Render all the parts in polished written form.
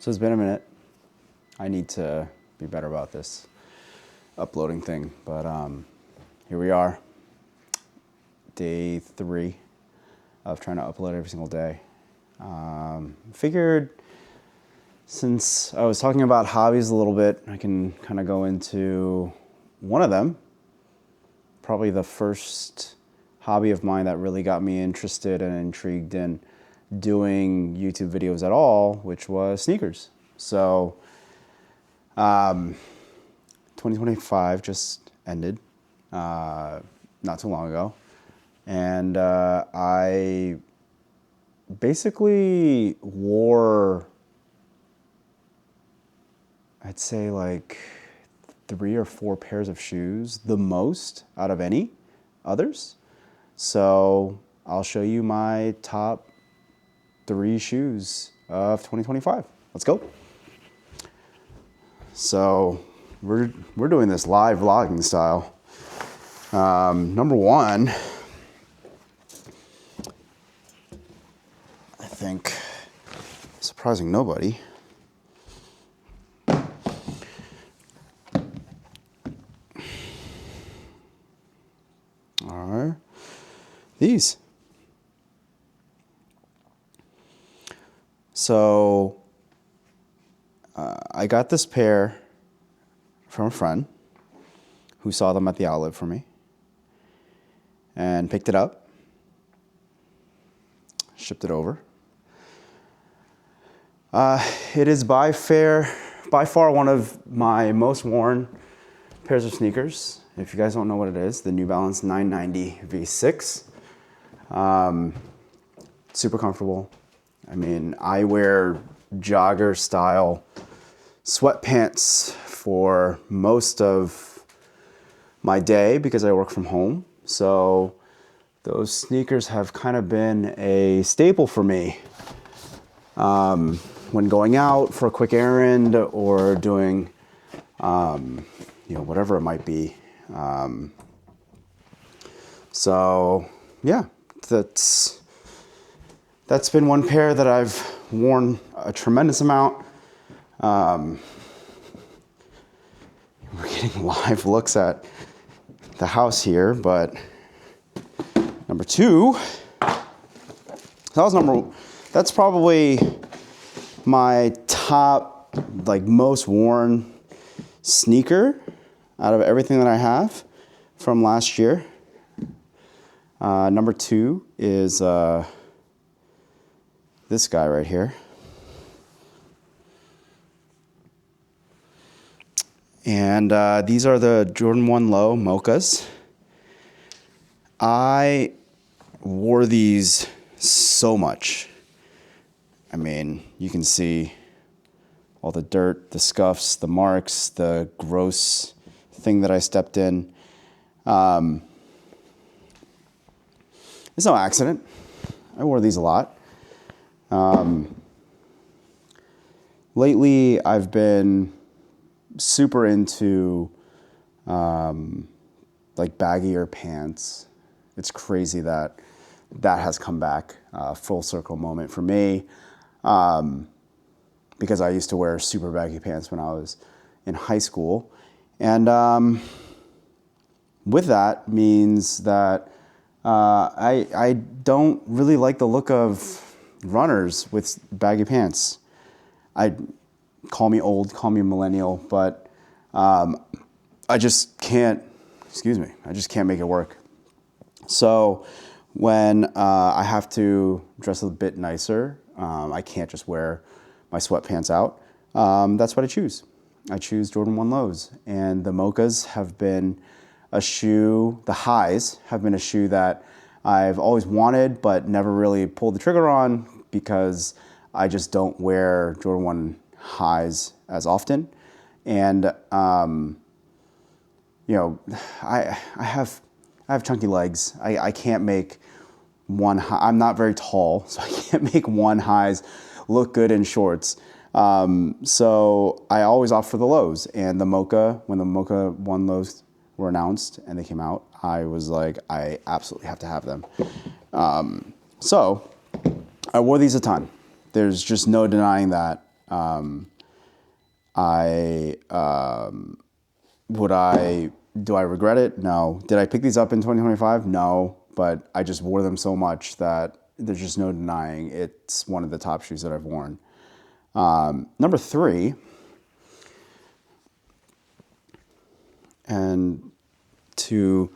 So it's been a minute. I need to be better about this uploading thing, but here we are, day 3 of trying to upload every single day. Figured since I was talking about hobbies a little bit, I can kind of go into one of them. Probably the first hobby of mine that really got me interested and intrigued in doing YouTube videos at all, which was sneakers. So 2025 just ended not too long ago, and I basically wore, I'd say, like 3 or 4 pairs of shoes, the most out of any others. So I'll show you my top 3 shoes of 2025. Let's go. So we're doing this live vlogging style. Number 1, I think, surprising nobody, are these. So I got this pair from a friend who saw them at the outlet for me and picked it up, shipped it over. It is by far one of my most worn pairs of sneakers. If you guys don't know what it is, the New Balance 990 V6. Super comfortable. I mean, I wear jogger style sweatpants for most of my day because I work from home. So those sneakers have kind of been a staple for me when going out for a quick errand or doing, whatever it might be. So yeah, that's been one pair that I've worn a tremendous amount. We're getting live looks at the house here, but number 2, that's probably my top, most worn sneaker out of everything that I have from last year. Number 2 is this guy right here. And these are the Jordan 1 Low Mochas. I wore these so much. I mean, you can see all the dirt, the scuffs, the marks, the gross thing that I stepped in. It's no accident. I wore these a lot. Lately, I've been super into baggier pants. It's crazy that has come back, full circle moment for me, because I used to wear super baggy pants when I was in high school. And with that means that I don't really like the look of runners with baggy pants. Call me old, call me millennial, but I just can't make it work. So when I have to dress a bit nicer, I can't just wear my sweatpants out. That's what I choose. I choose Jordan 1 Lows, and the Mochas have been a shoe, the highs have been a shoe that I've always wanted but never really pulled the trigger on because I just don't wear Jordan 1 highs as often. And I have chunky legs. I can't make one high. I'm not very tall, so I can't make one highs look good in shorts. So I always opt for the lows. And the Mocha, when the Mocha 1 Lows were announced and they came out, I was like, I absolutely have to have them. So I wore these a ton. There's just no denying that. Do I regret it? No. Did I pick these up in 2025? No, but I just wore them so much that there's just no denying it's one of the top shoes that I've worn. Number 3, and to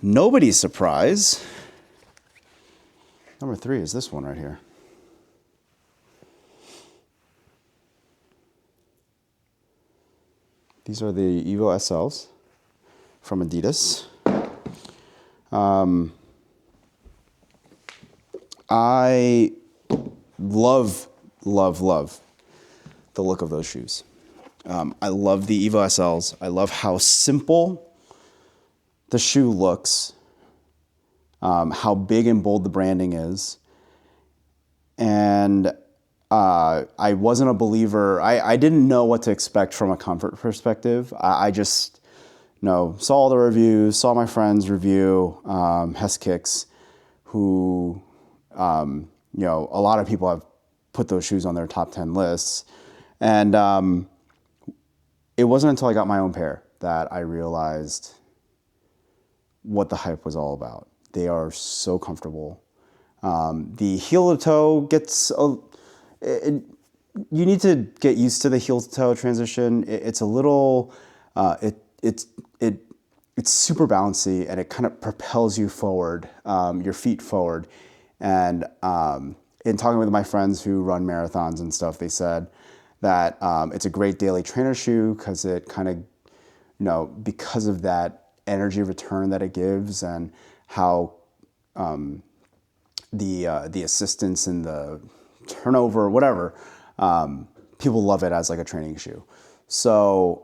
nobody's surprise, number 3 is this one right here. These are the Evo SLs from Adidas. I love the look of those shoes. I love the Evo SLs. I love how simple the shoe looks, how big and bold the branding is. And I wasn't a believer. I didn't know what to expect from a comfort perspective. I just saw all the reviews, saw my friends review Hess Kicks, who, a lot of people have put those shoes on their top 10 lists. And it wasn't until I got my own pair that I realized what the hype was all about. They are so comfortable. The heel to toe gets you need to get used to the heel to toe transition. It's a little, it's super bouncy, and it kind of propels you forward, your feet forward. And in talking with my friends who run marathons and stuff, they said that it's a great daily trainer shoe because it kind of, because of that energy return that it gives and how the assistance and the turnover, whatever, people love it as like a training shoe. So,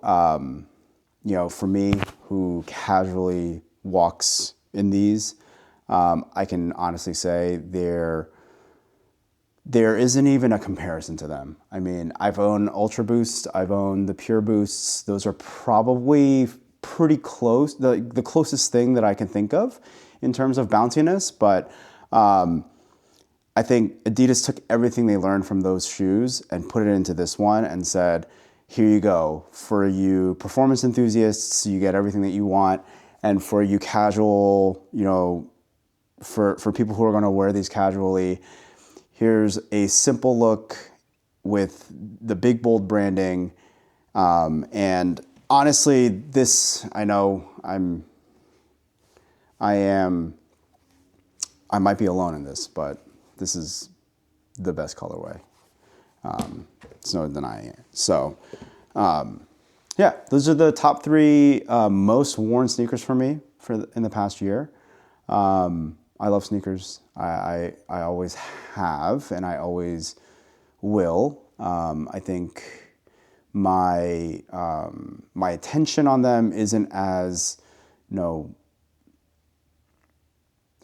for me, who casually walks in these, I can honestly say there isn't even a comparison to them. I mean, I've owned Ultra Boost, I've owned the Pure Boosts. Those are probably pretty close, the closest thing that I can think of in terms of bounciness, but I think Adidas took everything they learned from those shoes and put it into this one and said, here you go. For you performance enthusiasts, you get everything that you want. And for you casual, for people who are going to wear these casually, here's a simple look with the big, bold branding. And honestly, this, I know I might be alone in this, but this is the best colorway. It's no denying it. So, those are the top 3 most worn sneakers for me in the past year. I love sneakers. I always have, and I always will. I think my attention on them isn't as,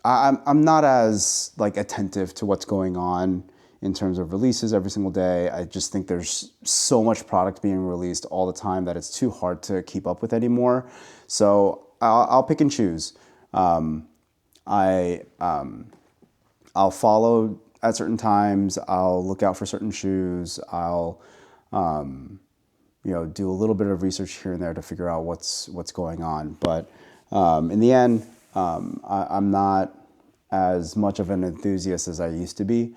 I'm not as attentive to what's going on in terms of releases every single day. I just think there's so much product being released all the time that it's too hard to keep up with anymore. So I'll pick and choose. I'll follow at certain times. I'll look out for certain shoes. I'll do a little bit of research here and there to figure out what's going on. But in the end, I'm not as much of an enthusiast as I used to be.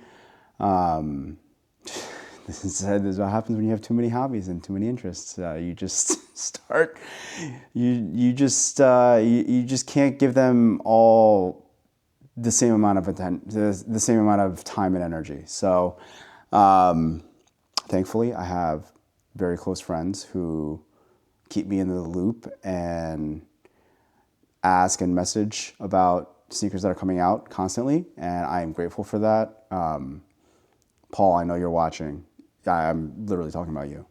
This is what happens when you have too many hobbies and too many interests. You just start, you just can't give them all the same amount of the same amount of time and energy. So, thankfully, I have very close friends who keep me in the loop and ask and message about sneakers that are coming out constantly, and I am grateful for that. Paul, I know you're watching. I'm literally talking about you.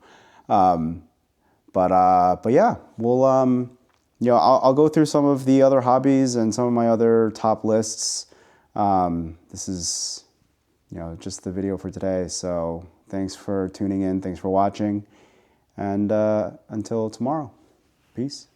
But yeah, we'll I'll go through some of the other hobbies and some of my other top lists. This is just the video for today. So thanks for tuning in. Thanks for watching, and until tomorrow, peace.